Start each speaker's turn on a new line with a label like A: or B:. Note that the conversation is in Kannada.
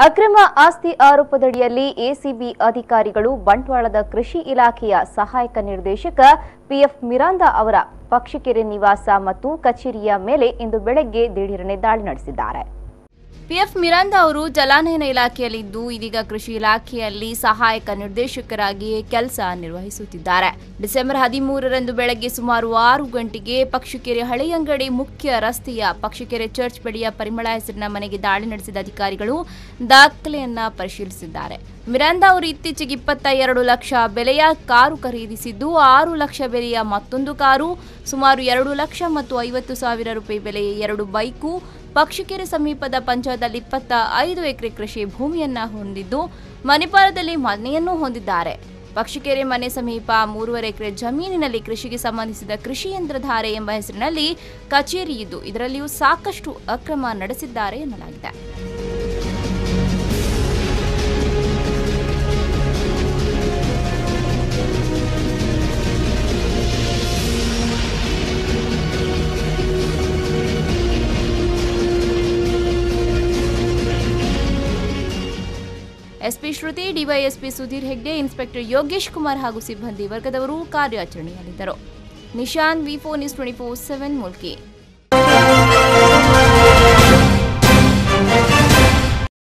A: ಅಕ್ರಮ ಆಸ್ತಿ ಆರೋಪದಡಿಯಲ್ಲಿ ಎಸಿಬಿ ಅಧಿಕಾರಿಗಳು ಬಂಟ್ವಾಳದ ಕೃಷಿ ಇಲಾಖೆಯ ಸಹಾಯಕ ನಿರ್ದೇಶಕ ಪಿಎಫ್ ಮಿರಾಂದಾ ಅವರ ಪಕ್ಷಿಕೆರೆ ನಿವಾಸ ಮತ್ತು ಕಚೇರಿಯ ಮೇಲೆ ಇಂದು ಬೆಳಗ್ಗೆ ದಿಢೀರನೆ ದಾಳಿ ನಡೆಸಿದ್ದಾರೆ. ಪಿಎಫ್ ಮಿರಾಂದಾ ಅವರು ಜಲಾನಯನ ಇಲಾಖೆಯಲ್ಲಿದ್ದು ಇದೀಗ ಕೃಷಿ ಇಲಾಖೆಯಲ್ಲಿ ಸಹಾಯಕ ನಿರ್ದೇಶಕರಾಗಿ ಕೆಲಸ ನಿರ್ವಹಿಸುತ್ತಿದ್ದಾರೆ. ಡಿಸೆಂಬರ್ 13ರಂದು ಬೆಳಗ್ಗೆ ಸುಮಾರು 6 ಗಂಟೆಗೆ ಪಕ್ಷಿಕೆರೆ ಹಳೆಯಂಗಡಿ ಮುಖ್ಯ ರಸ್ತೆಯ ಪಕ್ಷಿಕೆರೆ ಚರ್ಚ್ ಬಳಿಯ ಪರಿಮಳ ಹೆಸರಿನ ಮನೆಗೆ ದಾಳಿ ನಡೆಸಿದ ಅಧಿಕಾರಿಗಳು ದಾಖಲೆಯನ್ನ ಪರಿಶೀಲಿಸಿದ್ದಾರೆ. ಮಿರಾಂದಾ ಅವರು ಇತ್ತೀಚೆಗೆ 22 ಲಕ್ಷ ಬೆಲೆಯ ಕಾರು ಖರೀದಿಸಿದ್ದು 6 ಲಕ್ಷ ಬೆಲೆಯ ಮತ್ತೊಂದು ಕಾರು, ಸುಮಾರು 2 ಲಕ್ಷ ಮತ್ತು 50,000 ರೂಪಾಯಿ ಬೆಲೆಯ 2 ಬೈಕು, ಪಕ್ಷಿಕೆರೆ ಸಮೀಪದ ಪಂಚಾಯತ್ನಲ್ಲಿ 25 ಎಕರೆ ಕೃಷಿ ಭೂಮಿಯನ್ನ ಹೊಂದಿದ್ದು ಮಣಿಪಾಲದಲ್ಲಿ ಮನೆಯನ್ನು ಹೊಂದಿದ್ದಾರೆ. ಪಕ್ಷಿಕೆರೆ ಮನೆ ಸಮೀಪ 3.5 ಎಕರೆ ಜಮೀನಿನಲ್ಲಿ ಕೃಷಿಗೆ ಸಂಬಂಧಿಸಿದ ಕೃಷಿ ಯಂತ್ರಧಾರೆ ಎಂಬ ಹೆಸರಿನಲ್ಲಿ ಕಚೇರಿ ಇದ್ದು ಇದರಲ್ಲಿಯೂ ಸಾಕಷ್ಟು ಅಕ್ರಮ ನಡೆಸಿದ್ದಾರೆ ಎನ್ನಲಾಗಿದೆ. ಎಸ್ಪಿ ಶ್ರುತಿ, ಡಿವೈಎಸ್ಪಿ ಸುಧೀರ್ ಹೆಗ್ಡೆ, ಇನ್ಸ್ಪೆಕ್ಟರ್ ಯೋಗೇಶ್ ಕುಮಾರ್ ಹಾಗೂ ಸಿಬ್ಬಂದಿ ವರ್ಗದವರು ಕಾರ್ಯಾಚರಣೆಯಲ್ಲಿದ್ದರು. ನಿಶಾಂತ್, ವಿ4 ನ್ಯೂಸ್ 24/7 ಮುಲ್ಕಿ.